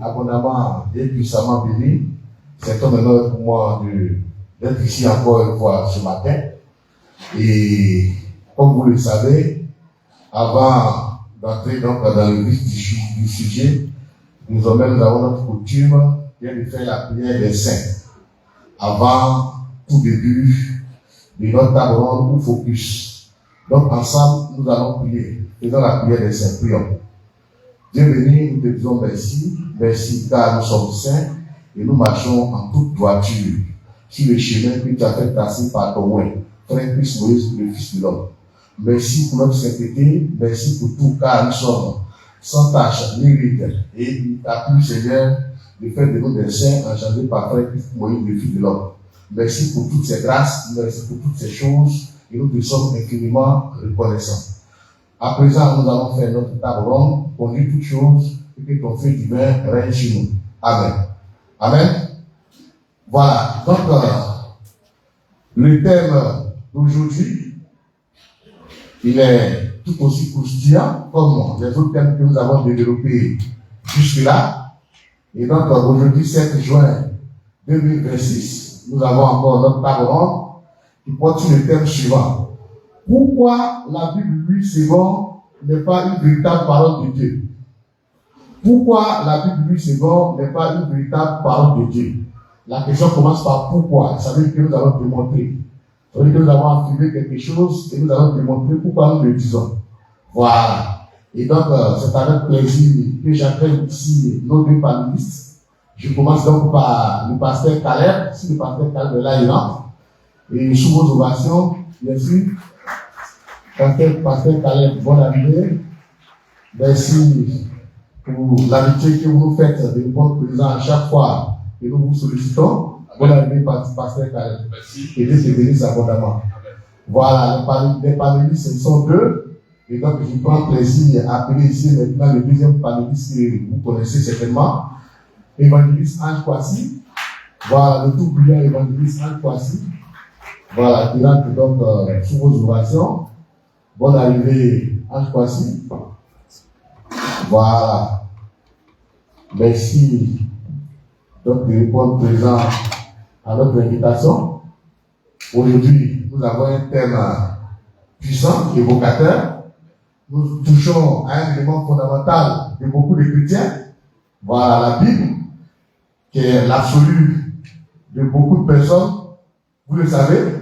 abondamment et puissamment béni. C'est un honneur pour moi d'être ici encore une fois ce matin. Et comme vous le savez, avant d'entrer donc dans le vif du sujet, nous avons notre coutume de faire la prière des saints avant tout début de notre table ronde ou focus. Donc ensemble, nous allons prier. Faisons la prière des saints. Prions. Dieu béni, nous te disons merci. Merci car nous sommes saints et nous marchons en toute droiture sur le chemin que tu as fait passer par ton oint, frère Christ Moïse, le Fils de l'homme. Merci pour notre sainteté, merci pour tout car nous sommes sans tâche ni rite et il t'a plu, Seigneur, de faire de nous des saints engendrés par frère Christ Moïse, le Fils de l'homme. Merci pour toutes ces grâces, merci pour toutes ces choses et nous te sommes infiniment reconnaissants. À présent, nous allons faire notre table ronde, conduire toutes choses et que ton feu divin règne chez nous. Amen. Amen. Voilà. Donc, le thème d'aujourd'hui, il est tout aussi croustillant comme les autres thèmes que nous avons développés jusque-là. Et donc, aujourd'hui, 7 juin 2026, nous avons encore notre table ronde qui porte sur le thème suivant. Pourquoi la Bible, lui, c'est bon, n'est pas une véritable parole de Dieu? Pourquoi la Bible, lui, c'est bon, n'est pas une véritable parole de Dieu? La question commence par pourquoi. Ça veut dire que nous allons démontrer. Ça veut dire que nous avons affirmé quelque chose et nous allons démontrer pourquoi nous le disons. Voilà. Et donc, c'est avec plaisir que j'accueille ici nos deux panélistes. Je commence donc par le pasteur Caleb. Si le pasteur Caleb est là, il entre. Et sous vos ovations, bien sûr. Pasteur Caleb, bonne arrivée. Merci pour l'habitude que vous nous faites de répondre présent à chaque fois que nous vous sollicitons. Bonne arrivée, pasteur Caleb. Merci. Et Dieu te bénisse abondamment. Voilà, les panélistes, ce sont deux. Et donc, je prends plaisir à appeler ici maintenant le deuxième panéliste que vous connaissez certainement, évangéliste Ange Kwasi. Voilà, le tout brillant évangéliste Ange Kwasi. Voilà, qui rentre donc sous vos ovations. Bonne arrivée, Ange Kwasi. Voilà. Merci donc de répondre présent à notre invitation. Aujourd'hui, nous avons un thème puissant, évocateur. Nous touchons à un élément fondamental de beaucoup de chrétiens. Voilà, la Bible, qui est l'absolu de beaucoup de personnes. Vous le savez.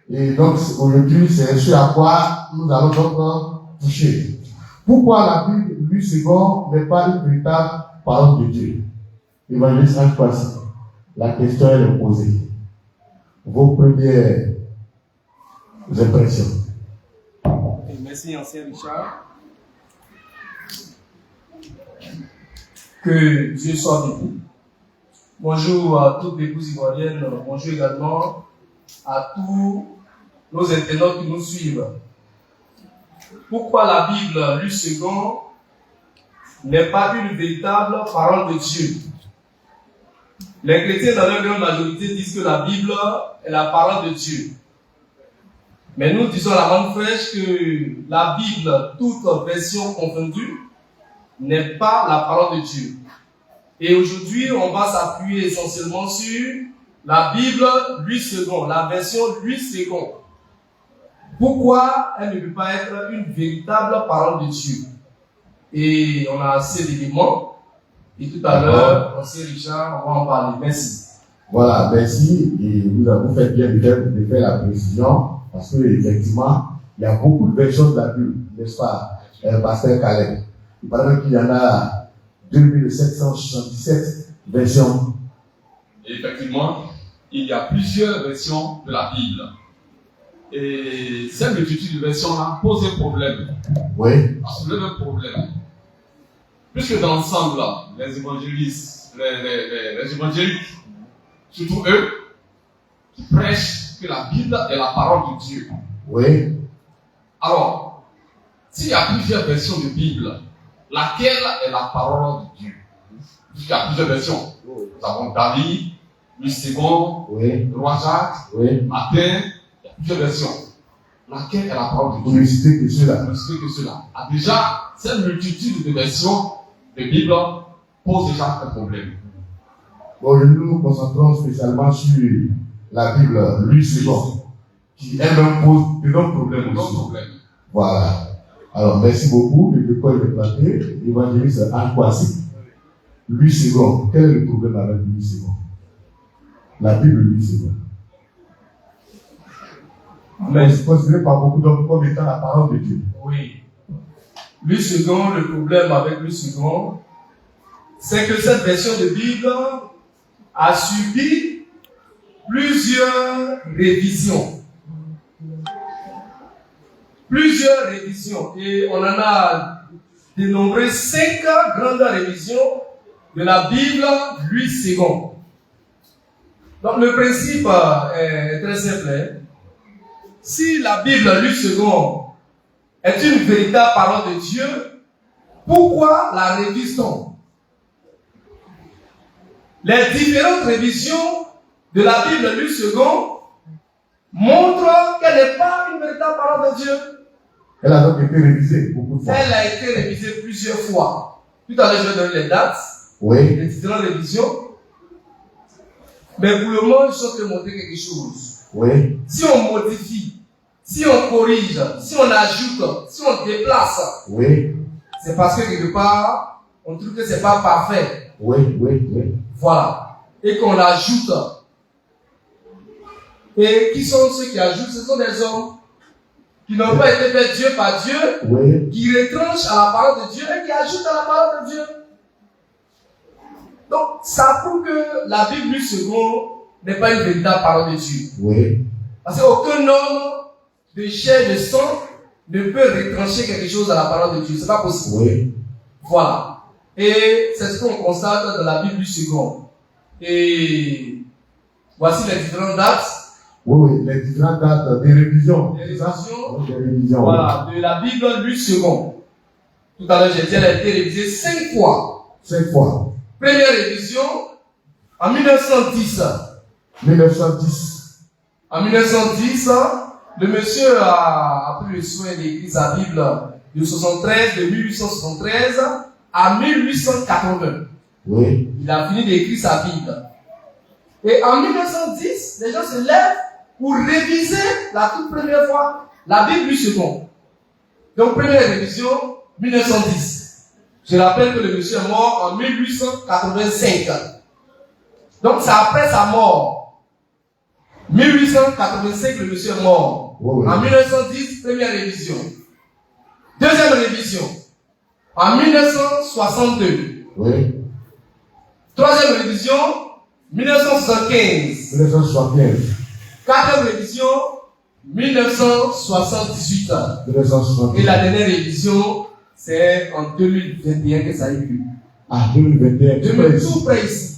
Et donc, aujourd'hui, c'est ce à quoi nous allons donc toucher. Pourquoi la Bible, lui, second, n'est pas une véritable parole de Dieu? Évangéliste Ange Kwasi, la question est posée. Vos premières impressions. Merci, ancien Richard. Que Dieu soit béni. Bonjour à toutes les épouses ivoiriennes. Bonjour également à tous nos internautes qui nous suivent. Pourquoi la Bible, lui second, n'est pas une véritable parole de Dieu? Les chrétiens dans leur grande majorité disent que la Bible est la parole de Dieu. Mais nous disons à la langue fraîche que la Bible, toute version confondue, n'est pas la parole de Dieu. Et aujourd'hui, on va s'appuyer essentiellement sur la Bible, lui second, la version lui second. Pourquoi elle ne peut pas être une véritable parole de Dieu? Et on a assez d'éléments. Et tout à l'heure, ancien Richard, on va en parler. Merci. Voilà, merci. Et vous faites bien de faire la précision, parce que effectivement, il y a beaucoup de versions de la Bible, n'est-ce pas, pasteur Caleb? Il paraît qu'il y en a 2777 versions. Effectivement, il y a plusieurs versions de la Bible. Et cette multitude de versions-là pose un problème. Oui. Ça soulève un problème. Puisque dans l'ensemble, là, les évangélistes, les évangéliques, surtout eux, qui prêchent que la Bible est la parole de Dieu. Oui. Alors, s'il y a plusieurs versions de Bible, laquelle est la parole de Dieu? Puisqu'il y a plusieurs versions. Nous avons David, Louis II, oui. Roi Jacques, oui. Martin, il y a plusieurs versions. Laquelle est la parole de Dieu? Vous ne citez que cela. Ah, déjà, cette multitude de versions de Bible pose déjà un problème. Bon, nous nous concentrons spécialement sur la Bible, Louis II, qui elle-même pose d'énormes problèmes Non aussi. problème. Voilà. Alors, merci beaucoup. Le quoi il est planté, l'évangéliste Anne Kwasi. Louis II, quel est le problème avec Louis II? La Bible, Louis II. Mais C'est considéré par beaucoup d'hommes comme étant la parole de Dieu. oui. Louis II, le problème avec Louis II, c'est que cette version de Bible a subi plusieurs révisions. Plusieurs révisions. Et on en a dénombré 5 grandes révisions de la Bible Louis II. Donc le principe est très simple. Hein. Si la Bible Louis II est une véritable parole de Dieu, pourquoi la révise-t-on? Les différentes révisions de la Bible Louis II montrent qu'elle n'est pas une véritable parole de Dieu. Elle a donc été révisée beaucoup de fois. Elle a été révisée plusieurs fois. Tout à l'heure, je vais donner les dates, Oui. les différentes révisions. Mais pour le moment, je suis en train de montrer quelque chose. Oui. Si on modifie, si on corrige, si on ajoute, si on déplace, Oui. c'est parce que quelque part, on trouve que c'est pas parfait. Oui. Oui. Oui. Voilà. Et qu'on ajoute. Et qui sont ceux qui ajoutent? Ce sont des hommes qui n'ont pas été faits Dieu par Dieu, Oui. qui retranchent à la parole de Dieu et qui ajoutent à la parole de Dieu. Donc, ça prouve que la Bible Louis II n'est pas une véritable parole de Dieu. Oui. Parce qu'aucun homme de chair et de sang ne peut retrancher quelque chose à la parole de Dieu. C'est pas possible. Oui. Voilà. Et c'est ce qu'on constate dans la Bible Louis II. Et voici les différentes dates. Oui, oui, les différentes dates des révisions. Des révisions. Oui, des révisions. Voilà, de la Bible Louis II. Tout à l'heure, j'ai dit, elle a été révisée 5 fois. 5 fois. Première révision, en 1910. 1910. En 1910, le monsieur a pris le soin d'écrire sa Bible de 1873 à 1880. Oui. Il a fini d'écrire sa Bible. Et en 1910, les gens se lèvent pour réviser la toute première fois la Bible Louis II. Donc, première révision, 1910. Je rappelle que le monsieur est mort en 1885. Donc, c'est après sa mort. 1885, le monsieur est mort. Oui, oui. En 1910, première révision. Deuxième révision. En 1962. Oui. Troisième révision, 1975. 1975. Quatrième révision, 1978. 1978. Et la dernière révision, c'est en 2021 que ça a eu lieu. Ah, 2021. Tout près ici.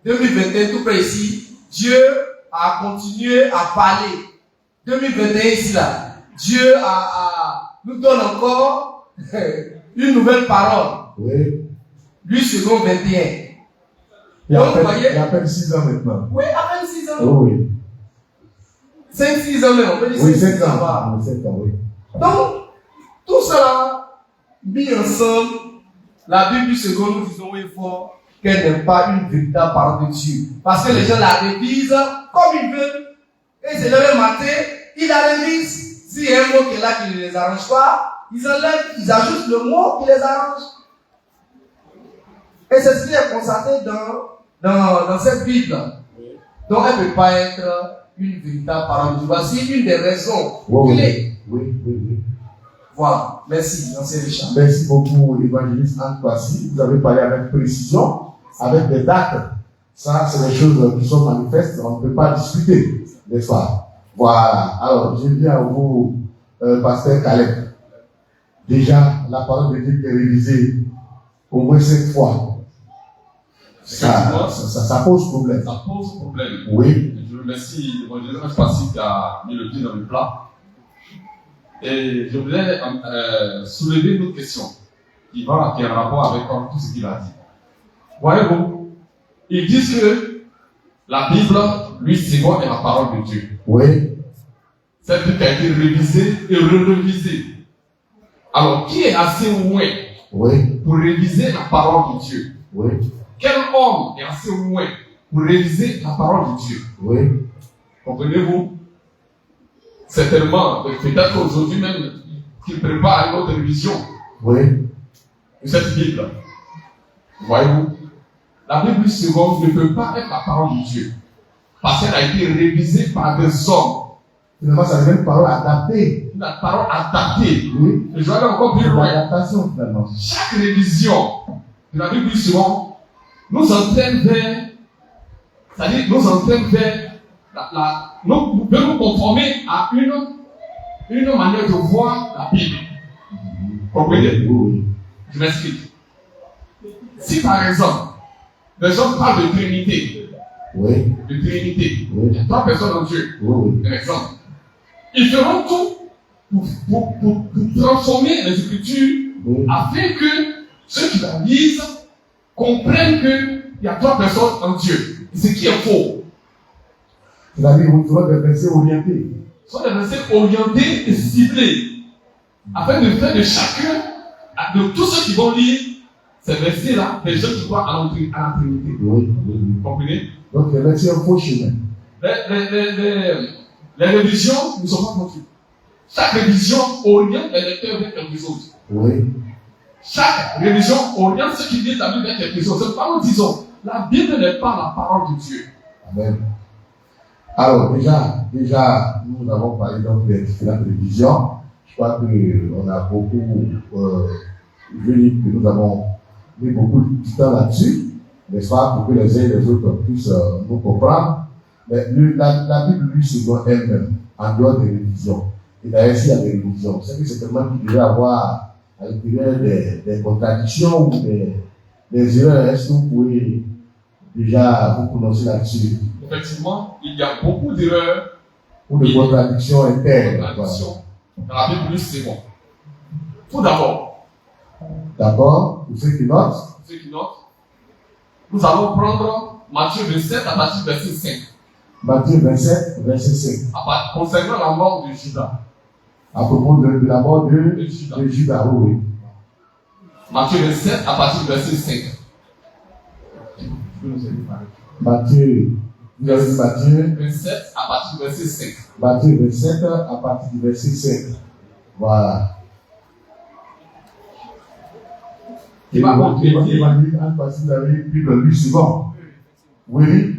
2021, tout près ici. Dieu a continué à parler. 2021 ici là. Dieu nous donne encore une nouvelle parole. Oui. Lui second 21. Il y Donc, vous a voyez, à peine 6 ans maintenant. oui, à peine 6 ans. Oh, oui. 5-6 ans même, on peut dire Oui, 5 7 ans. ans. Oui, 7 ans, oui. Donc, tout cela mis ensemble, la Bible seconde, nous disons oui fort qu'elle n'est pas une véritable parole de Dieu. Parce que les gens la révisent comme ils veulent. Et c'est le même matin, ils la révisent. S'il y a un mot qui est là qui ne les arrange pas, ils enlèvent, ils ajoutent le mot qui les arrange. Et c'est ce qui est constaté dans cette Bible. Donc elle ne peut pas être une véritable parole de Dieu. Voici une des raisons clés. Oui, oui, oui. Voilà. Merci, Ancien Richard. Merci beaucoup, évangéliste Anne Kwasi. Vous avez parlé avec précision, avec des dates. Ça, c'est des choses qui sont manifestes, on ne peut pas discuter, n'est-ce pas? Voilà. Alors, je viens à vous, pasteur Caleb. Déjà, la parole de Dieu est révisée au moins 5 fois. Ça pose problème. Ça pose problème. Oui. Je remercie l'évangéliste Kwasi qui a mis le pied dans le plat. Et je voulais soulever une autre question qui a un rapport avec tout ce qu'il a dit. Voyez-vous, ils disent que la Bible, lui, c'est est la parole de Dieu. Oui. Cette Bible a été révisée et révisée. Alors, qui est assez loin Oui. pour réviser la parole de Dieu? Oui. Quel homme est assez loin pour réviser la parole de Dieu? Oui. Comprenez-vous? Certainement, peut-être aujourd'hui même, qu'il prépare une autre révision Oui. de cette Bible. Voyez-vous? La Bible seconde ne peut pas être la parole de Dieu. Parce qu'elle a été révisée par des hommes. Finalement, ça devient une parole adaptée. Une parole adaptée. Oui. Et je vais aller encore plus C'est loin. l'adaptation, finalement. Chaque révision de la Bible seconde nous entraîne vers, c'est-à-dire nous entraîne vers nous conformer à une manière de voir la Bible. Comprenez? Oui. Je m'explique. Si par exemple, les gens parlent de Trinité, Oui. il y Oui. a 3 personnes en Dieu, Oui. un exemple, ils feront tout pour transformer les Écritures Oui. afin que ceux qui la lisent comprennent qu'il y a 3 personnes en Dieu. Ce qui est faux. C'est-à-dire, vous ferez des versets orientés. Ce sont des versets orientés et ciblés afin de faire de chacun, de tous ceux qui vont lire ces versets-là, des gens qui croient à la Trinité. Oui. Vous comprenez? Donc, les versets un faux chemin. Les révisions ne sont pas continues. Chaque révision oriente les lecteurs vers quelque chose. Oui. Chaque révision oriente ceux qui lisent la Bible vers quelque chose. C'est pas nous disons, la Bible n'est pas la parole de Dieu. Amen. Alors, déjà, nous avons parlé donc des différentes révisions. Je crois qu'on a beaucoup, je dis que nous avons mis beaucoup de temps là-dessus, n'est-ce pas, pour que les uns et les autres puissent nous comprendre. Mais la Bible, lui, se doit elle-même, en dehors des révisions. Et d'ailleurs, s'il y a des révisions, c'est que c'est tellement qu'il devait avoir à l'intérieur des contradictions ou des erreurs. Est-ce que vous pouvez déjà vous prononcer là-dessus? Effectivement, il y a beaucoup d'erreurs Ou de contradictions internes. contradictions dans la Bible, c'est bon. Tout d'abord, D'accord? Pour ceux qui notent, ceux qui notent, nous allons prendre Matthieu 27 à partir du verset 5. Matthieu 27, verset 5. Concernant la mort de Judas. À propos de la mort de Judas. Judas, oui. Matthieu 27 à partir du verset 5. Matthieu 27 à partir du verset 5. Matthieu 27 à partir du verset 5. Voilà. Il va contredire. Parce que vous avez pris le lui souvent. Oui.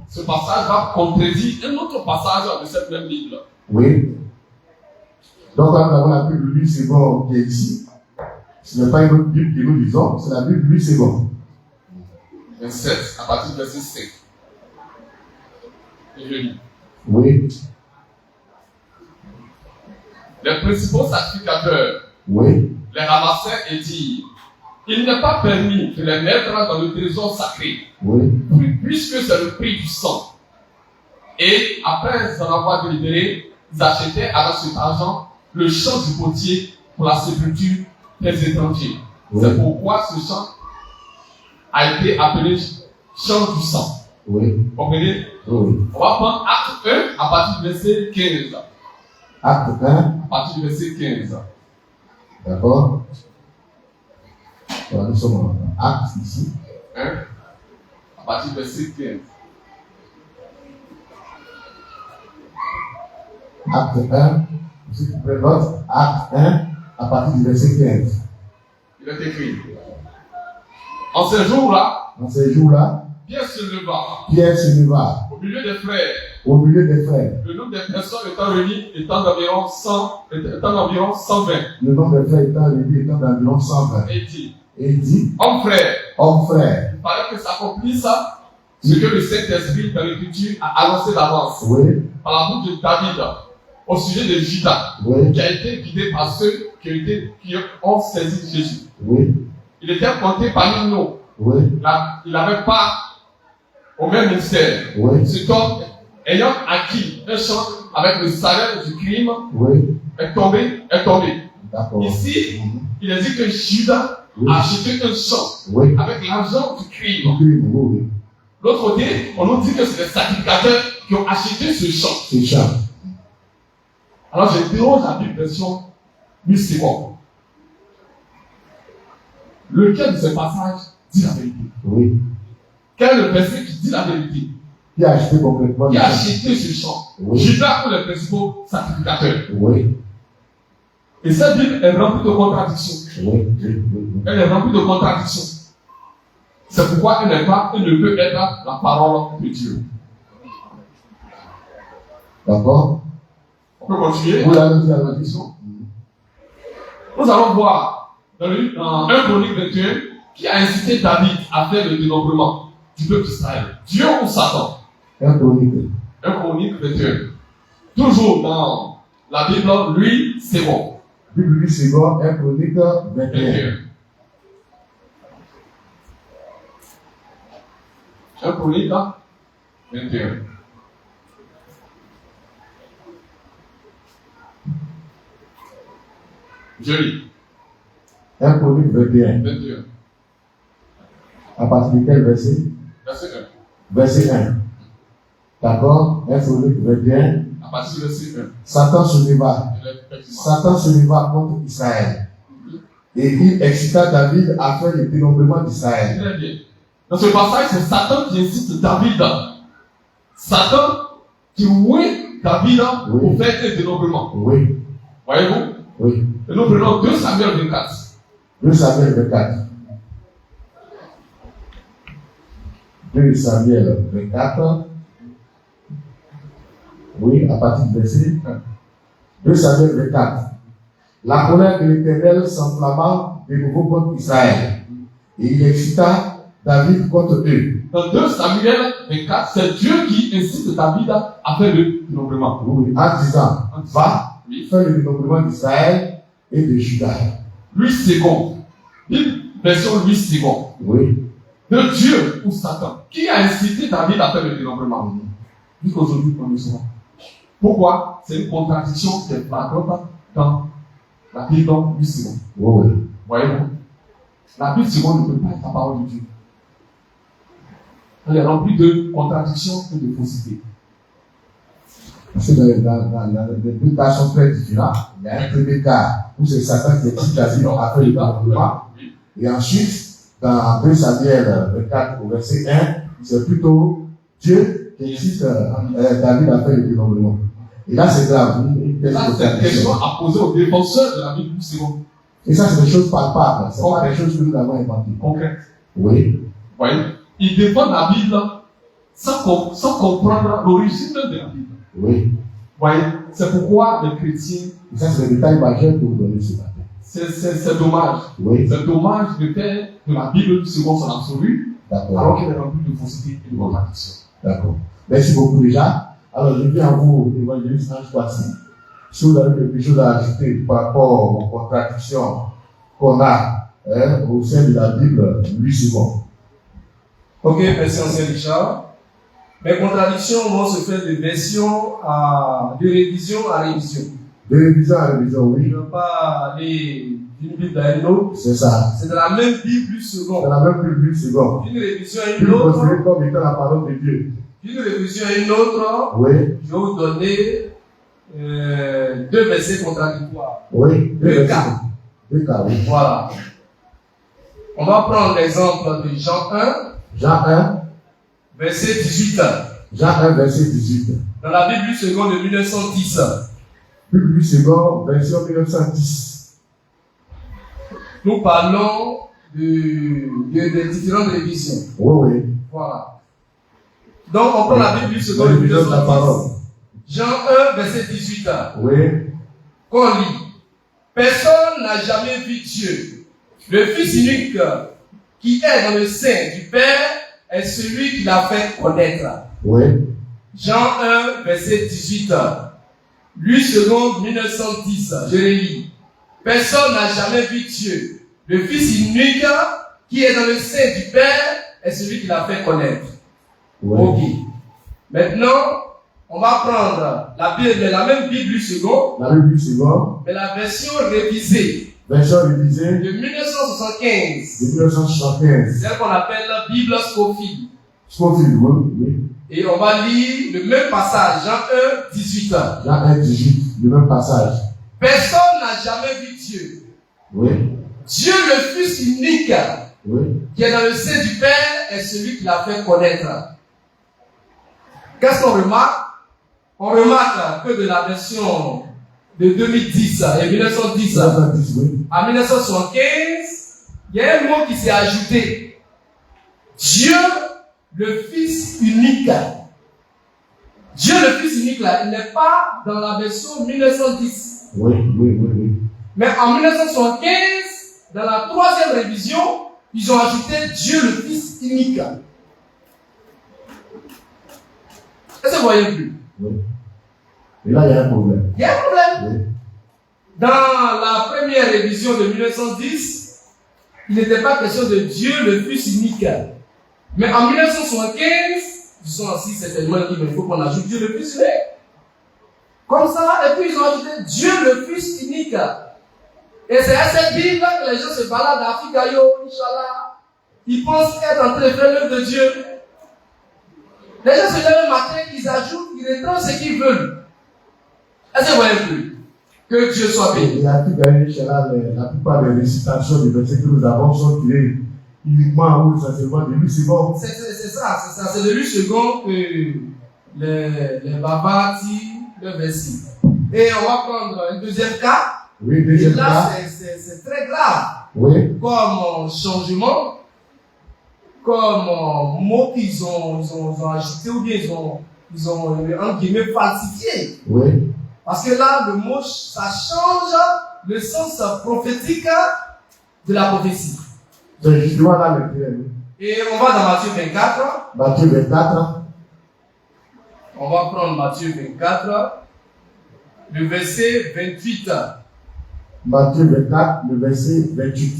Ce passage va contredire un autre passage de cette même Bible. Oui. Donc, quand nous avons la Bible lui second qui est ici, ce n'est pas une autre Bible que nous lisons, c'est la Bible lui second. 27 à partir du verset 5. Et je lis. Oui. Les principaux sacrificateurs Oui. les ramassèrent et dirent: il n'est pas permis de les mettre dans le trésor sacré, Oui. puisque c'est le prix du sang. Et après en avoir délibéré, ils achetaient avec cet argent le champ du potier pour la sépulture des étrangers. Oui. C'est pourquoi ce champ a été appelé champ du sang. Oui. Vous comprenez? Oui. On va prendre acte 1 à partir du verset 15. Acte 1. À partir du verset 15. D'accord? Voilà, nous sommes en acte ici. 1 à partir du verset 15. Acte 1. Ceux qui prennent note, acte 1 à partir du verset 15. Il est écrit: en ce jour-là, Dans ces jours-là, Pierre se leva Pierre se leva au milieu des frères. au milieu des frères. Le nombre des personnes étant réunies étant d'environ 120. Le nombre de frères étant réduit étant d'environ 120. Et il dit: Et il dit, hommes frères, hommes frères, il paraît que s'accomplisse ce que le Saint-Esprit dans l'Écriture a annoncé d'avance oui, par la bouche de David au sujet de Judas, oui, qui a été guidé par ceux qui ont saisi Jésus. oui, Il était compté parmi nous. oui, Il n'avait pas au même ministère. oui, Cet homme, ayant acquis un champ avec le salaire du crime, oui, est tombé. d'accord. Ici, il est dit que Judas Oui. a acheté un champ Oui, avec l'argent du crime. oui, oui, L'autre côté, on nous dit que c'est les sacrificateurs qui ont acheté ce champ. c'est ça. Alors j'interroge la Bible version 1000 secondes. Lequel de ces passages dit la vérité? Oui. Quel est le verset qui dit la vérité? Qui a acheté concrètement Qui a acheté ce champ? Oui. Judas ou les principaux sacrificateurs? Oui. Et cette Bible est remplie de contradictions. Oui. Oui. Elle est remplie de contradictions. C'est pourquoi elle ne peut être la parole de Dieu. D'accord? On peut continuer. Vous l'avez dit à la question? Nous allons voir dans 1 Chronique 21 qui a incité David à faire le dénombrement du peuple d'Israël. Dieu ou Satan? 1 Chronique. 1 Chronique 21. Toujours dans la Bible, lui, c'est bon. Bible lui second, 1 Chronique 21. 1 Chronique 21. Je lis. 1 Chronique 21. 21. À partir de quel verset? Verset 1. Verset 1. D'accord? 1 Chronique 21. À partir du verset 1. Satan se leva. Effectivement. Satan se leva contre Israël. Et il excita David à faire le dénombrement d'Israël. Très bien. Dans ce passage, c'est Satan qui incite David. Satan qui ouait David pour faire un dénombrement. Oui. Voyez-vous? Oui. Et nous prenons 2 Samuel 24. 2 Samuel 24. 2 Samuel 24. Oui, à partir du verset 1. 2 Samuel 24. La colère de l'Éternel s'enflamma de nouveau contre Israël. Et il excita David contre eux. Dans 2 Samuel 24, c'est Dieu qui incite David à faire le dénombrement. Oui, en disant, va, Oui. faire le dénombrement d'Israël et de Juda. Lui second. Bible version lui second. Oui. De Dieu ou Satan. Qui a incité David à faire le dénombrement? Jusqu'aujourd'hui, on le saura. Pourquoi? C'est une contradiction qui est flagrante dans la Bible lui second. Oui, oui. Voyez-vous? La Bible seconde ne peut pas être la parole de Dieu. Elle est remplie de contradictions et de fausseté. Parce que les deux cas sont très différents. Il y a un premier cas où c'est Satan qui excite David à faire le dénombrement. Et ensuite, dans 2 Samuel 24 au verset 1, c'est plutôt Dieu qui excite David à faire le dénombrement. Et là, c'est grave. Là, c'est une question à poser aux défenseurs de la Bible plus seconde. Et ça, c'est des choses palpables. Ce n'est pas des choses que nous avons inventées. Concrète. Oui. Vous voyez? Ils défendent la Bible sans comprendre l'origine de la Bible. Oui. Vous voyez? C'est pourquoi les chrétiens. Et ça, c'est le détail majeur que vous donnez ce matin. C'est dommage. Oui. C'est dommage de faire de la Bible selon son absolu, D'accord. alors qu'elle est remplie de fausseté et de contradiction. D'accord. Merci beaucoup déjà. Alors, je viens à vous, évangéliste Ange Boissy. Si vous avez quelque chose à ajouter par rapport aux contradictions qu'on a au sein de la Bible, lui, c'est bon. Ok, merci ancien Richard. Mes contradictions vont se faire de de révision à révision. De révision à révision, Je oui. ne veux pas aller d'une Bible à une autre. C'est ça. C'est de la même Bible plus C'est seconde. la même Bible, c'est bon. D'une révision à Puis une autre. considéré comme étant la parole de Dieu. D'une révision à une autre. Oui. Je vais vous donner 2 versets contradictoires. Oui. Deux cas. 2 cas, oui. Voilà. On va prendre l'exemple de Jean 1, Jean 1. verset 18. Jean 1, verset 18. Dans la Bible seconde de 1910. Bible second, version 1910. Nous parlons des différentes révisions. Oui, oui. Voilà. Donc, on prend la Bible seconde La de révision de la 1910. parole. Jean 1, verset 18. Oui. Qu'on lit. Personne n'a jamais vu Dieu. Le Fils unique qui est dans le sein du Père est celui qui l'a fait connaître. Oui. Jean 1, verset 18. Lui seconde 1910. Je le lis. Personne n'a jamais vu Dieu. Le Fils unique qui est dans le sein du Père est celui qui l'a fait connaître. Oui. Ok. Maintenant, on va prendre la même Bible seconde, La Bible second, mais la version révisée version révisée de 1975. de 1975. Celle qu'on appelle la Bible Scofield. Scofield, oui, oui. Et on va lire le même passage, Jean 1, 18. Jean 1, 18, le même passage. Personne n'a jamais vu Dieu. Oui. Dieu le Fils unique Oui. qui est dans le sein du Père est celui qui l'a fait connaître. Qu'est-ce qu'on remarque? On remarque que de la version de 2010 et 1910 Oui. à 1975, il y a un mot qui s'est ajouté. Dieu, le Fils unique. Dieu, le Fils unique, là, il n'est pas dans la version 1910. Oui. Mais en 1975, dans la troisième révision, ils ont ajouté Dieu, le Fils unique. Est-ce que vous voyez plus? Oui. Et là, il y a un problème. Il y a un problème. Oui. Dans la première révision de 1910, il n'était pas question de Dieu, le Fils unique. Mais en 1975, ils sont assis certainement dit, mais il faut qu'on ajoute Dieu, le Fils unique. Comme ça, et puis ils ont ajouté Dieu, le Fils unique. Et c'est à cette Bible que les gens se baladent à Afrique, Inch'Allah. Ils pensent être en train de faire l'œuvre de Dieu. Les gens se lèvent le matin, ils ajoutent, ils retracent ce qu'ils veulent. Est-ce que vous voyez plus? Que Dieu soit béni. Et à tout gagner, la plupart des récitations des versets que nous avons sont tirées uniquement ou essentiellement de lui, c'est bon. C'est ça. C'est de lui second que les Babas tirent le verset. Et on va prendre un deuxième cas. Oui, Et deuxième là, cas. c'est très grave. Oui. Comme changement, comme mot qu'ils ont ajouté ou bien ils ont en guillemets falsifié. Oui. Parce que là, le mot, ça change le sens prophétique de la prophétie. C'est justement là le thème. Et on va dans Matthieu 24. Matthieu 24. On va prendre Matthieu 24, le verset 28. Matthieu 24, le verset 28.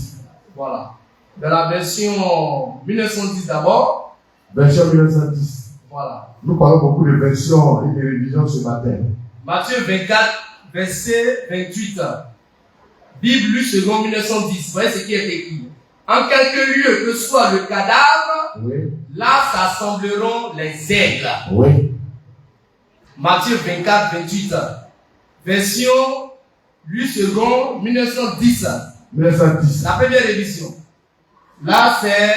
Voilà. Dans la version 1910 d'abord. Version 1910. Voilà. Nous parlons beaucoup de versions et de révisions ce matin. Matthieu 24, verset 28. Bible lue selon 1910. Voyez ce qui est écrit. En quelque lieu que soit le cadavre, Oui. là s'assembleront les aigles. Oui. Matthieu 24, 28. Version lue selon 1910. 1910. La première révision. Là, c'est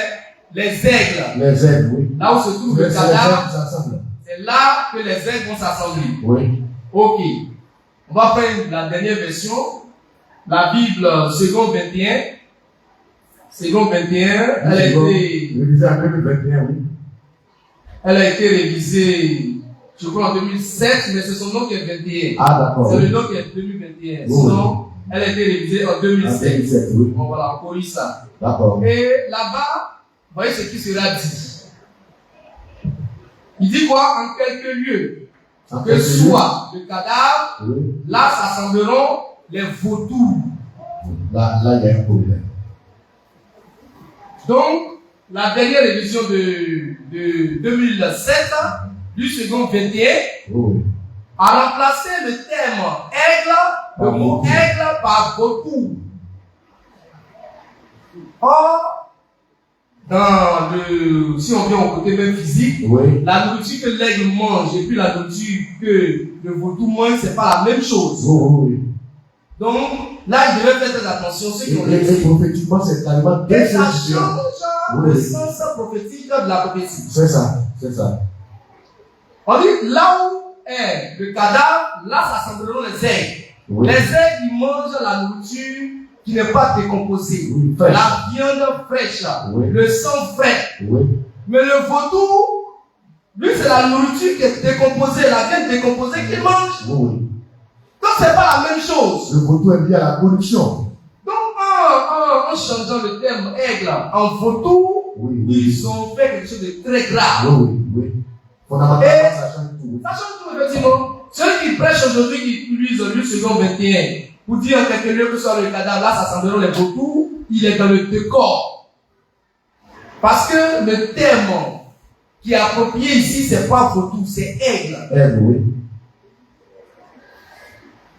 les aigles. Les aigles, oui. Là où se trouve le Les cadavre, aigles s'assemblent. c'est là que les aigles vont s'assembler. Oui. Ok. On va prendre la dernière version. La Bible, seconde 21. Seconde 21, elle a été révisée en 2021, oui. elle a été révisée, je crois, en 2007, mais c'est son nom qui est 21. Ah, d'accord. C'est le nom qui est 2021. Oui. Sinon, elle a été révisée en 2007. En 2007, oui. Bon, voilà, on corrige ça. D'accord. Et là-bas, voyez ce qui sera dit. Il dit quoi? En quelques lieux, En que quelques soit le cadavre, lieux, oui. là s'assembleront les vautours. Là, il y a un problème. Donc, la dernière révision de 2007, du second 21, Oui. a remplacé le terme aigle, le mot vautour. aigle par vautour. Or, si on vient au côté même physique, Oui. la nourriture que l'aigle mange et puis la nourriture que le vautour mange, c'est pas la même chose. Oui. Donc, là, il devait faire très attention, ceux qui ont Et révisé. prophétiquement, c'est carrément deux Et ça choses différentes. change Oui. le sens prophétique de la prophétie. C'est ça. C'est ça. On dit, là où est le cadavre, là s'assembleront les aigles. Oui. Les aigles, ils mangent la nourriture qui n'est pas décomposée. Oui, fraîche. La viande fraîche. Oui. Le sang frais. Oui. Mais le vautour, lui, c'est la nourriture qui est décomposée, la viande décomposée qu'il mange. Oui. Donc, c'est pas la même chose. Le vautour est lié à la production. Donc, en changeant le terme aigle en vautour, Oui. ils ont fait quelque chose de très grave. Oui. Fondamentalement, Et- ça change tout. Ça change tout, effectivement. Ceux qui prêchent aujourd'hui, qui utilisent le second 21, pour dire en quelque lieu que ce soit le cadavre, là, s'assembleront les vautours, il est dans le décor. Parce que le terme qui est approprié ici, c'est pas vautour, c'est aigle. Oui.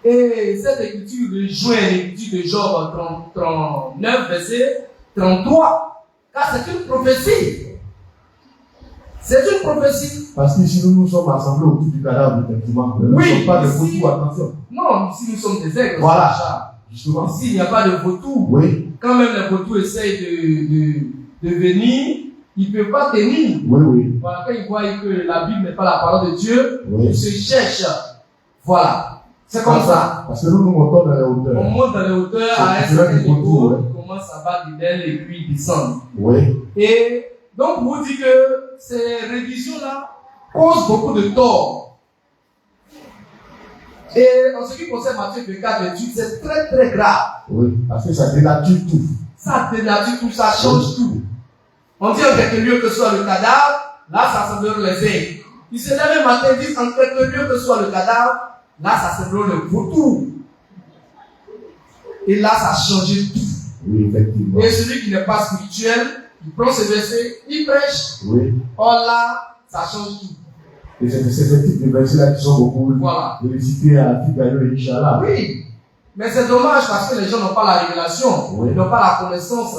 Et cette écriture rejoint l'écriture de Job 39, verset 33. Car c'est une prophétie. C'est une prophétie. Parce qu'ici, nous sommes assemblés autour du cadavre, effectivement. Nous ne Oui, sommes pas de ici- vautours, attention. Non, ici nous sommes des aigles. Voilà. Sacha. Justement. Ici, il n'y a pas de vautour. Oui. quand même les vautours essayent de venir, ils ne peuvent pas tenir. Oui, oui. Voilà, quand ils voient que la Bible n'est pas la parole de Dieu, Oui. ils se cherchent. Voilà. C'est comme ça. Parce que nous montons dans les On hauteurs. monte dans les hauteurs à un C'est là certain qu'il faut niveau, tout, on commence à battre d'ailes et puis descendre. Oui. Et donc, vous dites que ces révisions-là causent beaucoup de tort. Et en ce qui concerne Matthieu 24, 28, c'est très très grave. Oui. Parce que ça dénature tout. Ça dénature tout, ça change tout. On dit en quelque lieu que soit le cadavre, là ça semblerait les aigles. Ils se lèvent le matin et disent en quelque lieu que soit le cadavre, là ça semblerait le vautour. Et là ça a changé tout. Oui, effectivement. Et celui qui n'est pas spirituel, il prend ses versets, il prêche. Oui. Or là, ça change tout. Et c'est ce type de versets-là qui sont beaucoup Voilà. récités à Figaro et Inch'Allah. Oui. Mais c'est dommage parce que les gens n'ont pas la révélation, Oui. ils n'ont pas la connaissance,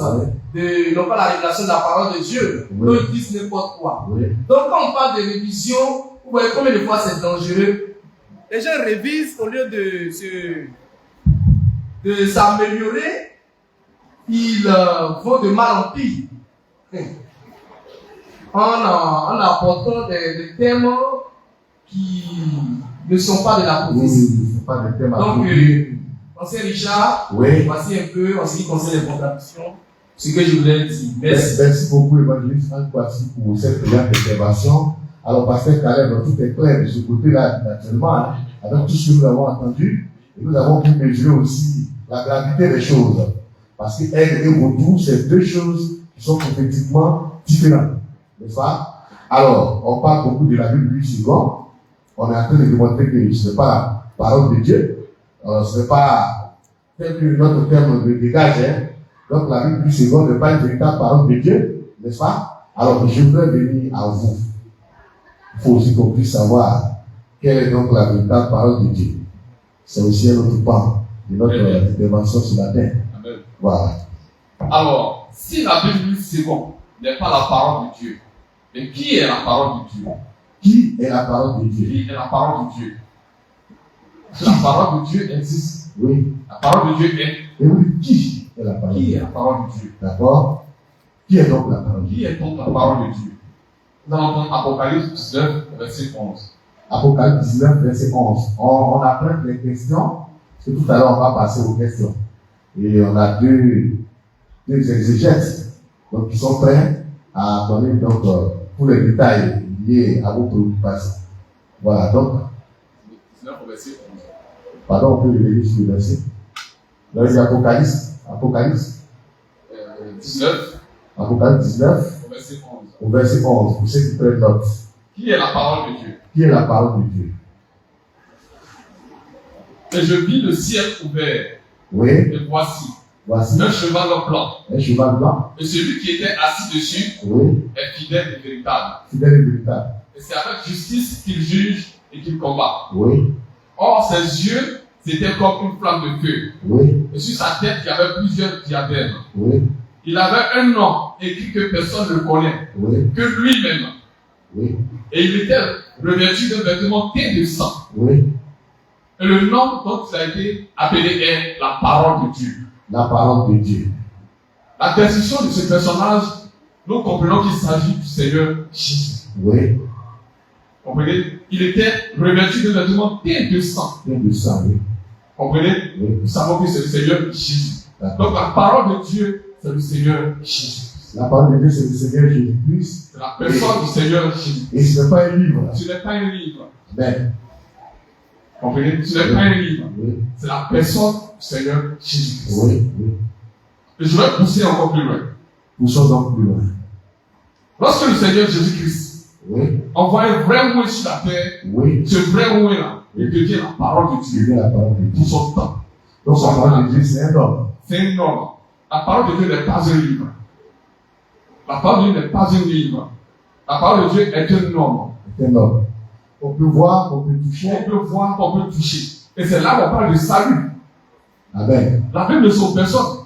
Oui. ils n'ont pas la révélation de la parole de Dieu. Oui. Donc ils disent n'importe quoi. Oui. Donc quand on parle de révision, vous voyez combien de fois c'est dangereux. Les gens révisent au lieu de s'améliorer, ils vont de mal en pire. En apportant des thèmes qui ne sont pas de la Oui, prophétie. ce ne sont pas des thèmes à Donc, appropriés. Ancien Richard, Oui. voici un peu, en ce qui concerne les contradictions, ce que je voulais dire. Merci. Merci beaucoup, évangéliste Franck Poissy, pour cette brillante intervention. Alors, pasteur Caleb, tout est clair de ce côté-là, naturellement, hein, avec tout ce que nous avons entendu. Et nous avons pu mesurer aussi la gravité des choses. Parce que aigle et vautour, c'est deux choses qui sont complètement différentes. N'est-ce pas? Alors, on parle beaucoup de la Bible du second. On est en train de démontrer que ce n'est pas la parole de Dieu. Ce n'est pas tel que notre terme le dégage. Hein. Donc, la Bible du second n'est pas une véritable parole de Dieu. N'est-ce pas? Alors, je voudrais venir à vous. Il faut aussi qu'on puisse savoir quelle est donc la véritable parole de Dieu. C'est aussi un autre pan de notre intervention ce matin. Amen. Voilà. Alors, si la Bible second n'est pas la parole de Dieu, mais qui est la parole de Dieu? Qui est la parole de Dieu? Qui est la parole de Dieu? Parce que la parole de Dieu existe. Oui. La parole de Dieu est. Et oui, qui est la parole de Qui est Dieu? la parole de Dieu? D'accord? Qui est donc la parole de Dieu? Qui est donc la parole de Dieu? Nous allons prendre Apocalypse 19, verset 11. Apocalypse 19, verset 11. On apprend les questions, parce que tout à l'heure, on va passer aux questions. Et on a deux exégètes, donc, qui sont prêts à donner donc, tous les détails liés à vos préoccupations. Voilà, donc, 19 au verset 11. pardon, on peut le lire sur le verset. Là, il y a Apocalypse 19 Apocalypse 19, au verset 11. au verset 11, pour ceux qui prennent note. Qui est la parole de Dieu? Qui est la parole de Dieu? Et je vis le ciel ouvert, Oui, et voici voici un cheval blanc. un cheval blanc. Et celui qui était assis dessus Oui, est fidèle et véritable. fidèle et véritable. Et c'est avec justice qu'il juge et qu'il combat. Oui, Or, ses yeux, c'était comme une flamme de feu. oui, Et sur sa tête, il y avait plusieurs diadèmes. oui, Il avait un nom écrit que personne ne connaît, oui, que lui-même. oui, Et il était revêtu d'un vêtement teint de sang. oui. Et le nom dont il a été appelé est la parole de Dieu. La parole de Dieu. La description de ce personnage, nous comprenons qu'il s'agit du Seigneur Jésus. Oui, Comprenez? Il était revêtu d'un vêtement teint de sang. plein de sang, oui. Comprenez? Oui, Nous savons que c'est le Seigneur Jésus. d'accord. Donc la parole de Dieu, c'est le Seigneur Jésus. La parole de Dieu, c'est le Seigneur Jésus-Christ. C'est la personne du Seigneur Jésus. Et ce n'est pas un livre. Ce n'est pas un livre. Mais, Comprenez? Ce n'est pas un livre. oui, C'est la personne du Seigneur Jésus. oui, oui. Et je vais pousser encore plus loin. Poussons donc plus loin. Lorsque le Seigneur Jésus-Christ Oui, envoie un vrai mot sur la terre, oui. ce vrai mot-là, il devient la parole de Dieu Dieu est la parole de Dieu. pour son temps. Donc, la parole de Dieu, c'est un homme. C'est un homme. La parole de Dieu n'est pas un livre. La parole de Dieu n'est pas un livre. La parole de Dieu est un homme. C'est un homme. On peut voir, on peut toucher. On peut voir, on peut toucher. Et c'est là qu'on parle de salut. Amen. La Bible ne sauve personne.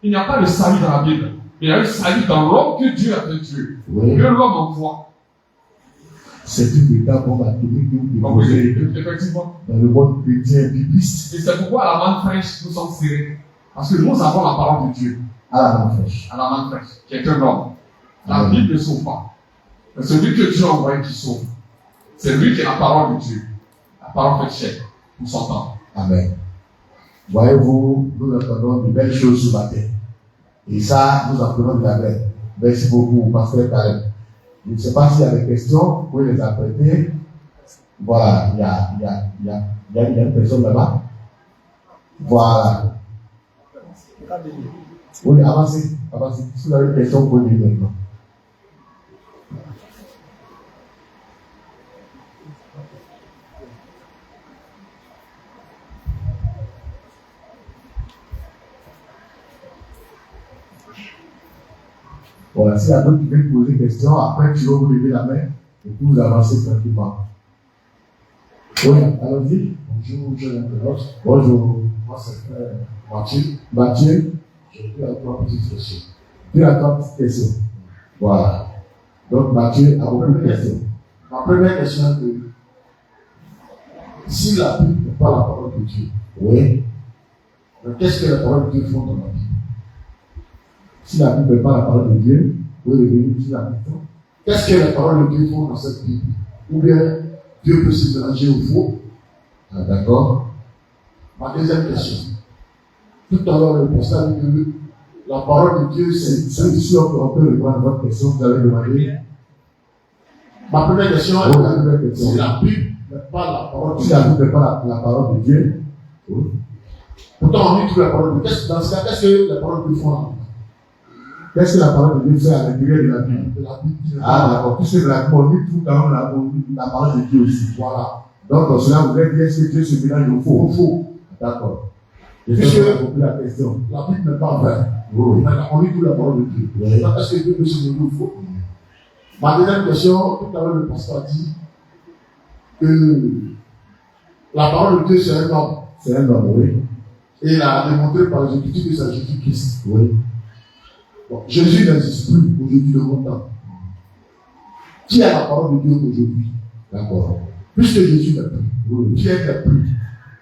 Il n'y a pas de salut dans la Bible. Il y a un salut dans l'homme que Dieu a fait Dieu. Oui. Que l'homme envoie. C'est une véritable bombe atomique que vous Comprenez? déposez Effectivement. dans le monde chrétien bibliste. Et c'est pourquoi à la main fraîche, nous sommes serrés. Parce que nous avons la parole de Dieu. à la main fraîche. À la main fraîche, qui est un homme. La Amen. Bible ne sauve pas. Mais celui que Dieu a envoyé qui sauve, c'est lui qui est la parole de Dieu. La parole faite chair pour son temps. Amen. Voyez-vous, nous entendons de belles choses ce matin. Et ça, nous apprenons de la vraie. Merci beaucoup, Pasteur Karen. Je ne sais pas s'il y a des questions, vous pouvez les apprêter. Voilà, il y a une personne là-bas. Voilà. Oui, avancez. Si vous avez une question, vous pouvez dire maintenant. Voilà, s'il y a d'autres qui veulent poser des questions, après tu vas vous lever la main et puis vous avancez tranquillement. Oui, allons-y. Bonjour, je m'interroge. Bonjour. Moi, c'est frère Mathieu. Mathieu, J'ai deux à trois petites questions. tu as trois petites questions. Voilà. Donc Mathieu a beaucoup de questions. Ma première question est que si la Bible n'est pas la parole de Dieu, Oui. mais qu'est-ce que la parole de Dieu font dans la Bible? Si la Bible n'est pas la parole de Dieu, vous revenez sur la question. Qu'est-ce que la parole de Dieu font dans cette Bible? Ou bien Dieu peut se mélanger au faux? Ah, d'accord. Ma deuxième question. Tout à l'heure, le pasteur a dit que la parole de Dieu, c'est. Si on peut répondre à votre question, vous avez demandé. Ma première question Oh, la première est question. si la Bible n'est pas la parole de Si Dieu. la Bible n'est pas la parole de Dieu, oui. Pourtant, on dit toute la parole de Dieu. Dans ce cas, qu'est-ce que la parole de Dieu font dans la Bible? Qu'est-ce que la parole de Dieu fait à l'intérieur de la Bible? De la Bible. Ah, d'accord. Puisque la Bible, on dit tout quand même la parole de Dieu aussi. Voilà. Donc, dans cela, vous voulez dire est-ce que Dieu se mélange au faux? Au faux. D'accord. Puisque- Je vais compris la question. La Bible n'est pas vraie. Oui. Mais on lit toute la parole de Dieu. Oui. Est-ce que Dieu peut se mélanger au faux? Ma deuxième question, tout à l'heure, le pasteur a dit que la parole de Dieu, c'est un homme. C'est un homme, oui. Et il a démontré par les Écritures que c'est Jésus-Christ. Oui. Bon, Jésus n'existe plus aujourd'hui de mon temps. Qui est la parole de Dieu aujourd'hui? D'accord. Puisque Jésus n'est plus. Oui. Pierre n'est plus.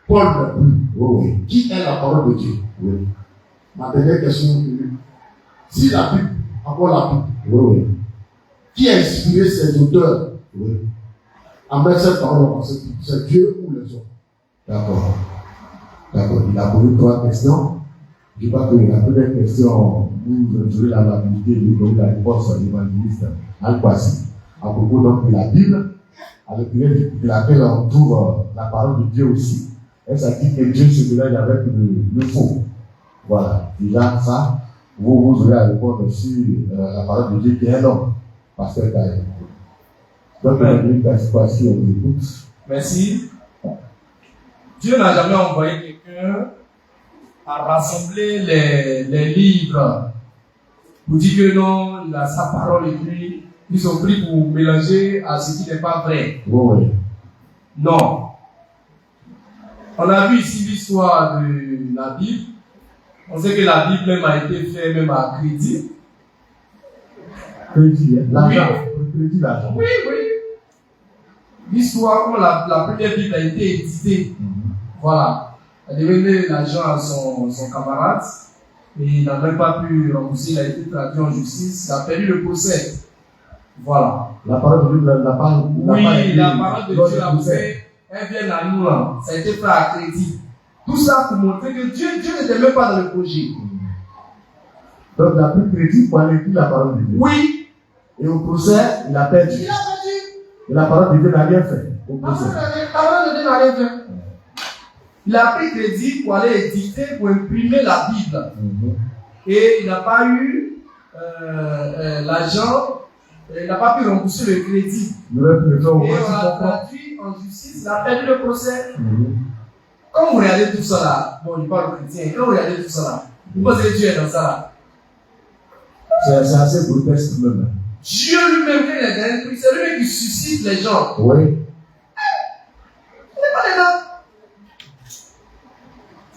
Paul n'est plus. Oui. Qui est la parole de Dieu? Oui. Ma dernière question est si la Bible, encore la Bible, Oui. Oui. qui a inspiré ses auteurs Oui. à mettre cette parole en cette Bible? C'est Dieu ou les hommes? D'accord. D'accord. Il a posé trois questions. Je crois que la première question, vous aurez l'amabilité de lui donner la réponse à l'évangéliste Al-Kwasi. À propos donc de la Bible, à l'intérieur de laquelle on trouve la parole de Dieu aussi. Et ça dit que Dieu se mélange avec le faux. Voilà. Déjà, ça, vous aurez à répondre sur la parole de Dieu qui est un homme. Pasteur Kaye. Donc, l'évangéliste Al-Kwasi, on vous écoute. Merci. Dieu n'a jamais envoyé quelqu'un à rassembler les livres pour dire que non, il a sa parole écrite. Ils sont pris pour mélanger à ce qui n'est pas vrai. Oui, oui. Non. On a vu ici l'histoire de la Bible. On sait que la Bible même a été faite même à crédit. Crédit, l'argent. Oui. Crédit, l'argent. Oui, oui. L'histoire, comment la première Bible a été éditée. Voilà. Elle devait donner l'argent à son camarade. Et il n'a même pas pu rembourser. Il a été traduit en justice. Il a perdu le procès. Voilà. La parole de Dieu n'a pas. Oui, la parole de Dieu a fait. Elle vient à nous là. Ça a été fait à crédit. Tout ça pour montrer que Dieu n'était même pas dans le projet. Donc, il a pris crédit pour aller écrire la parole de Dieu. Oui. Et au procès, il a perdu. Il a perdu. Et la parole de Dieu n'a rien fait. Au La procès. parole de Dieu n'a rien fait. Il a pris crédit pour aller éditer, pour imprimer la Bible. Et il n'a pas eu l'argent. Il n'a pas pu rembourser le crédit. Nous avons pu le faire au Et moins on six l'a fois. traduit en justice. Il a perdu le procès. Quand vous regardez tout ça là, bon, je parle chrétien, quand vous regardez tout ça là, vous pensez que Dieu est dans ça là. C'est assez grotesque même. Dieu lui-même, quand il est dans le prix, c'est lui-même qui suscite les gens. Oui. Il n'est pas dedans.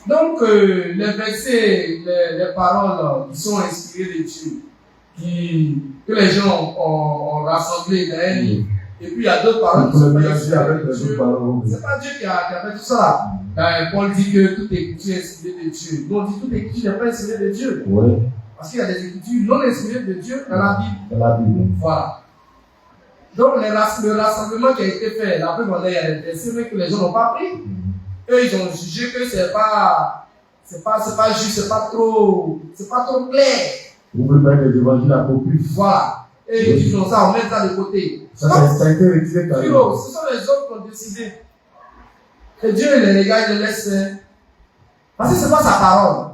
Donc, les versets, les paroles qui sont inspirées de Dieu, que les gens ont rassemblées dans un livre, et puis il y a d'autres paroles qui sont pas inspirées avec de les Dieu. autres paroles. C'est pas Dieu qui a fait tout ça. Paul dit que toute écriture est inspirée de Dieu. Nous on dit toute écriture n'est pas inspirée de Dieu. Oui. Parce qu'il y a des écritures non inspirées de Dieu dans la Bible. Dans la Bible. Voilà. Donc le rassemblement qui a été fait, la preuve, il y a des versets que les gens n'ont pas pris. Eux, ils ont jugé que c'est pas juste, c'est pas trop clair. Vous pouvez mettre des évangiles apocryphes. Voilà. Et ils disent non, ça, on met ça de côté. Ça a été retiré quand même. Ce sont les hommes qui ont décidé. Et Dieu les regarde, les laisse faire. Parce que ce n'est pas sa parole.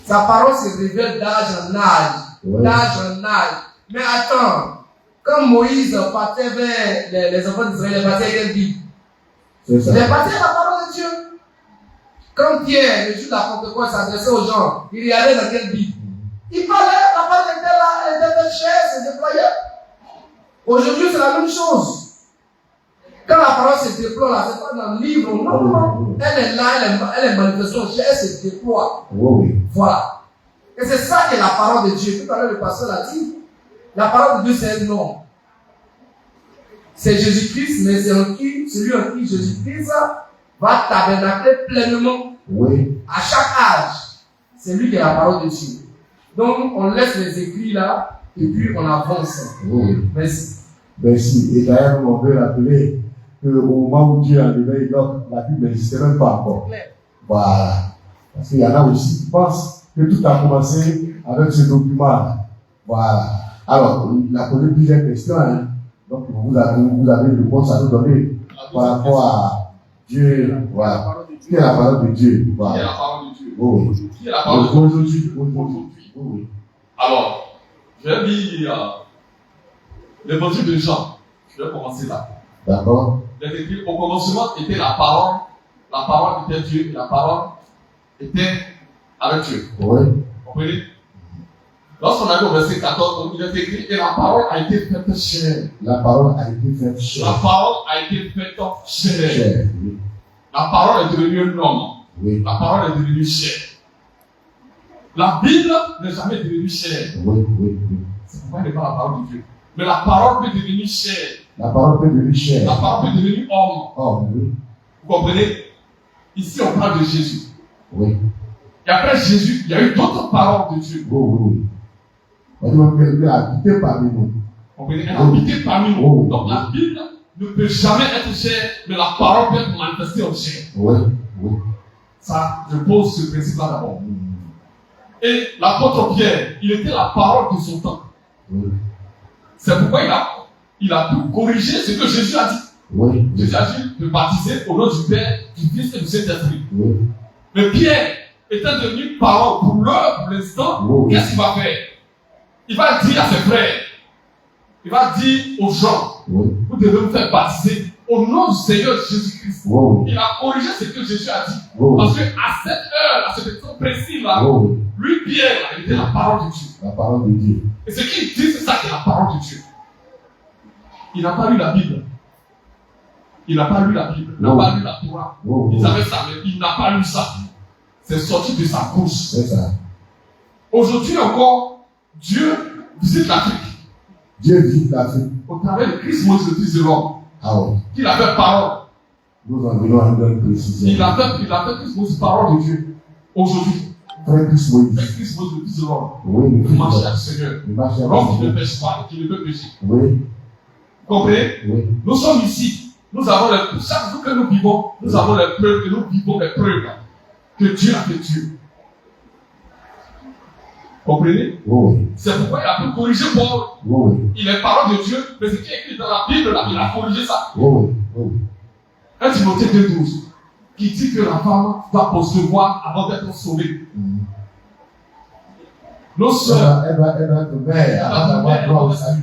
Sa parole se révèle d'âge en âge. Ouais. D'âge en âge. Mais attends, quand Moïse partait vers les enfants d'Israël, il partait avec quelle Bible? C'est ça. Il est parti à la parole de Dieu. Quand Pierre, le jour de la Pentecôte, s'adressait aux gens, il regardait dans quelle Bible? Il parlait, la parole était là, elle était chère, se déployait. Aujourd'hui, c'est la même chose. Quand la parole se déploie là, c'est pas dans le livre, non. Elle est là, elle est manifestée, elle se déploie. Oui. Voilà. Et c'est ça qui est la parole de Dieu. Tout à l'heure, le pasteur l'a dit. La parole de Dieu, c'est un nom. C'est Jésus-Christ, mais c'est celui en qui Jésus-Christ va tabernacler pleinement. Oui. À chaque âge. C'est lui qui est la parole de Dieu. Donc, on laisse les écrits là, et puis on avance. Oui. Merci. Merci. Et d'ailleurs, on veut rappeler qu'au moment où Dieu a levé Enoch, la Bible n'existait même pas encore. Voilà. Parce qu'il y en a aussi qui pensent que tout a commencé avec ce document. Voilà. Alors, il a posé plusieurs questions. Hein. Donc, vous avez une réponse à nous donner par rapport à Dieu. Voilà. Qui est la parole de Dieu? Voilà. Qui est la parole de Dieu? Oui. Qui est la parole de Dieu? Aujourd'hui. Oui. Alors, je vais lire l'évangile de Jean. Je vais commencer là. D'accord. Il est écrit, au commencement était la parole était Dieu, et la parole était avec Dieu. Oui. Vous comprenez? Lorsqu'on arrive au verset 14, il est écrit, et la parole a été faite chair. La parole a été faite chair. La parole a été faite chair. Chair. Oui. La parole est devenue un homme. Oui. La parole est devenue chair. La Bible n'est jamais devenue chair. Oui. Oui. C'est pourquoi elle n'est pas la parole de Dieu. Mais la parole peut devenir chair. La parole peut devenir chair. La parole peut devenir homme. Oh, oui. Vous comprenez? Ici, on parle de Jésus. Oui. Et après Jésus, il y a eu d'autres paroles de Dieu. Oui. On dit même qu'elle a habité parmi nous. Vous comprenez? Elle a habité parmi nous. Oui. Donc la Bible ne peut jamais être chair, mais la parole peut être manifestée en chair. Oui. Ça, je pose ce principe-là d'abord. Et l'apôtre Pierre, il était la parole de son temps. Oui. C'est pourquoi il a pu corriger ce que Jésus a dit. Oui. Jésus a dit de baptiser au nom du Père, du Fils et du Saint-Esprit. Oui. Mais Pierre, étant devenu parole pour l'heure, pour l'instant, Oui. qu'est-ce qu'il va faire? Il va dire à ses frères, il va dire aux gens, Oui. vous devez vous faire baptiser au nom du Seigneur Jésus-Christ. Oui. Il a corrigé ce que Jésus a dit. Oui. Parce qu'à cette heure, à cette époque précise-là, Oui. lui, Pierre, il était la parole de Dieu. La parole de Dieu. Et ce qu'il dit, c'est ça qui est la parole de Dieu. Il n'a pas lu la Bible. Il n'a pas lu la Bible. Il n'a pas lu la Torah. Oui. Il savait ça, mais il n'a pas lu ça. C'est sorti de sa bouche. C'est ça. Aujourd'hui encore, Dieu visite l'Afrique. Dieu visite l'Afrique. Au travers de Christ Moïse, le Fils de l'homme, Ah oui. qu'il a fait parole. Nous en venons à une bonne précision. Il a fait Christ Moïse parole de Dieu. Aujourd'hui, Frère Christ Moïse. avec Christ Moïse, le Fils de l'homme, Oui, il marche avec le Seigneur. Il marche avec L'homme qui le ne Seigneur. pêche pas et qui ne peut pécher. Oui. Vous comprenez? Oui. Nous sommes ici. Nous avons chaque jour que nous vivons, nous avons les preuves et nous vivons les preuves que Dieu a fait Dieu. Comprenez? Oui. C'est pourquoi il a pu corriger Paul. Oui. Il est parole de Dieu, mais ce qui est écrit dans la Bible, là, il a corrigé ça. Oui. Oui. 1 Timothée 2,12 qui dit que la femme doit concevoir avant d'être sauvée. Nos sœurs, Elle va être mère avant d'avoir droit au salut.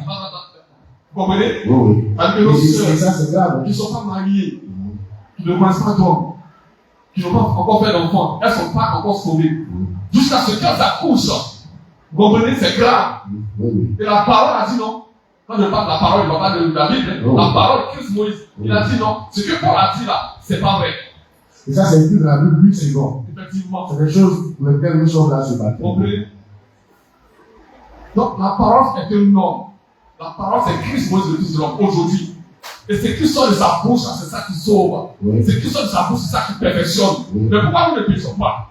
vous comprenez? Oui. Parce que nos Et sœurs ça, c'est grave. qui ne sont pas mariées, qui ne connaissent pas d'homme, qui n'ont pas encore fait d'enfant, elles ne sont pas encore sauvées. Jusqu'à ce qu'elles accouchent. Vous comprenez? C'est grave. Oui. Et la parole a dit non. Quand je parle de la parole, je ne parle pas de la Bible. Oh. La parole, Christ Moïse, il a dit non. Ce que Paul a dit là, c'est pas vrai. Et ça, c'est écrit dans la Bible 8 secondes. Effectivement. C'est des choses pour lesquelles nous sommes là ce matin. Vous comprenez? Donc la parole est un nom. La parole, c'est Christ Moïse, le Fils de l'homme, aujourd'hui. Et c'est qui sort de sa bouche, c'est ça qui sauve. Oui. C'est qui sort de sa bouche, c'est ça qui perfectionne. Oui. Mais pourquoi nous ne péchons pas?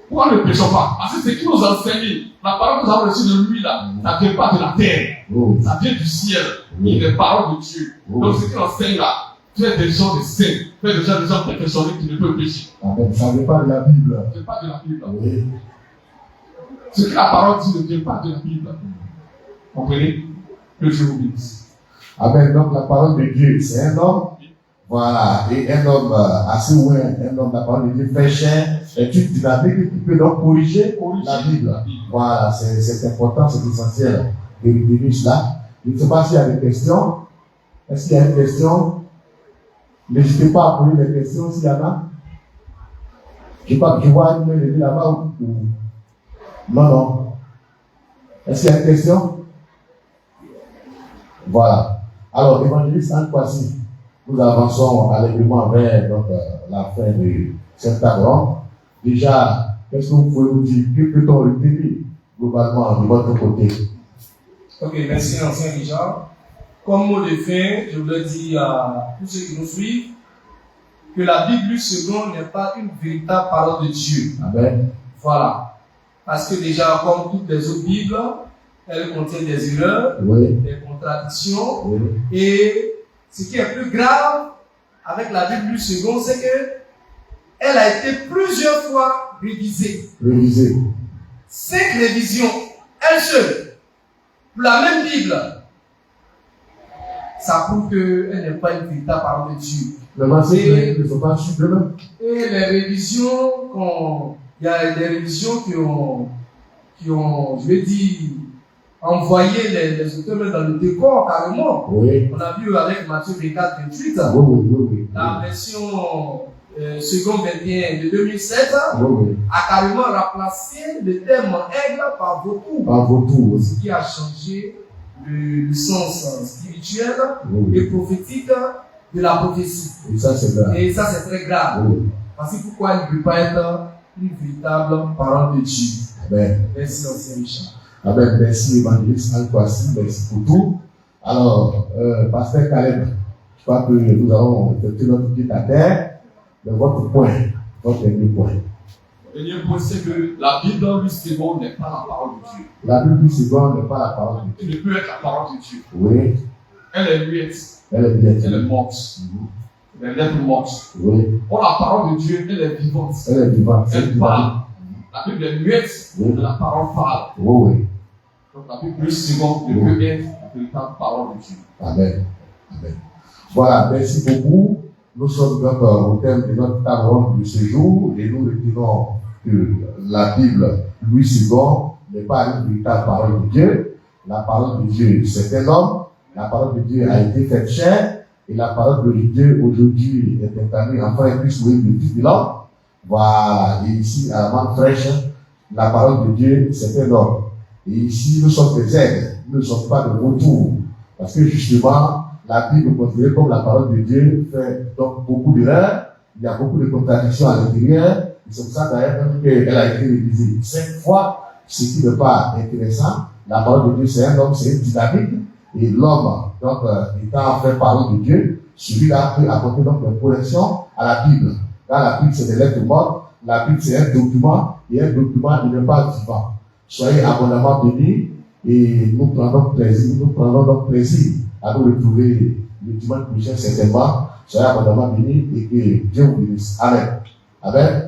Pourquoi ne prêchons pas? Parce que ce qui nous enseigne, la parole que nous avons reçue de lui là, ça ne vient pas de la terre, ça vient du ciel, et des paroles de Dieu. Donc ce qu'il enseigne là, fais des gens des saints, fais des gens perfectionnés qui ne peuvent pécher. Amen. Ça ne vient pas de la Bible. Ce n'est pas de la Bible. Oui. Ce que la parole dit ne vient pas de la Bible. Comprenez? Que Dieu vous bénisse. Amen. Donc la parole de Dieu, c'est un homme. Voilà. Et un homme assez loin, un homme, la parole de Dieu fait chair, est une dynamique qui peut donc corriger la Bible. Voilà, c'est important, c'est essentiel de retenir cela. Je ne sais pas s'il y a des questions. Est-ce qu'il y a une question? N'hésitez pas à poser des questions s'il y en a. Je crois que je vois une main là-bas ou... Non. Est-ce qu'il y a une question? Voilà. Alors, évangéliste Anne Kwasi, nous avançons allègrement vers la fin de cette table ronde. Déjà, qu'est-ce que vous pouvez nous dire? Que peut-on retenir globalement de votre côté? Ok, merci l'ancien Richard. Comme mot de fin, je voulais dire à tous ceux qui nous suivent que la Bible seconde n'est pas une véritable parole de Dieu. Amen. Voilà. Parce que déjà, comme toutes les autres Bibles, elles contiennent des erreurs, Oui. des contradictions. Oui. Et ce qui est plus grave avec la Bible seconde, c'est que elle a été plusieurs fois révisée. Révisez. 5 révisions, elle seule, pour la même Bible. Ça prouve qu'elle n'est pas une véritable parole de Dieu. Le massé ne sont pas suppléments. Et les révisions, il y a des révisions qui ont, je vais dire, envoyé les auteurs même dans le décor carrément. Oui. On a vu avec Matthieu 24, 28. Oui. La version seconde 21 de 2007 Oui. a carrément remplacé le terme aigle par vautour. Par vautour aussi. Ce qui a changé le sens spirituel Oui. et prophétique de la prophétie. Et ça, c'est grave. Et ça, c'est très grave. Oui. Parce que pourquoi il ne peut pas être une véritable parole de Dieu. Amen. Merci, ancien Richard. Amen. Merci, évangéliste Anne Kwasi. Merci pour tout. Alors, pasteur Caleb, je crois que nous allons effectuer notre petite affaire. De votre point, votre dernier point. Le dernier point, c'est que la Bible dans lui seconde n'est pas la parole de Dieu. La Bible seconde n'est pas la parole de Dieu. Elle ne peut être la parole de Dieu. Oui. Elle est muette. Elle est bien. Elle est morte. Elle est lettre morte. Oui. Or, la parole de Dieu, elle est vivante. Elle est vivante. Elle parle. La Bible est muette, Oui. mais la parole parle. Oui. Donc la Bible seconde ne peut être la véritable parole de Dieu. Amen. Amen. Voilà, merci beaucoup. Nous sommes donc au thème de notre table ronde de ce jour et nous retenons que la Bible, Louis II, n'est pas une véritable parole de Dieu. La parole de Dieu, c'est un homme. La parole de Dieu a été faite chair et la parole de Dieu aujourd'hui est incarnée en frère Christ, oui, le Fils de l'homme. Voilà, et ici à la main fraîche, la parole de Dieu, c'est un homme. Et ici, nous sommes des aigles, nous ne sommes pas de retour. Parce que justement, la Bible considérée comme la parole de Dieu fait donc beaucoup d'erreurs, il y a beaucoup de contradictions à l'intérieur, et c'est pour ça d'ailleurs qu'elle a été révisée 5 fois, ce qui n'est pas intéressant. La parole de Dieu, c'est un homme, c'est une dynamique, et l'homme, donc, étant fait parole de Dieu, celui-là peut apporter donc une correction à la Bible. Quand la Bible, c'est des lettres mortes, la Bible, c'est un document, et un document, il n'est pas vivant. Soyez abondamment bénis, et nous prendrons donc plaisir à nous retrouver le dimanche prochain, certainement. Soyez abondamment bénis et que Dieu vous bénisse. Amen. Amen.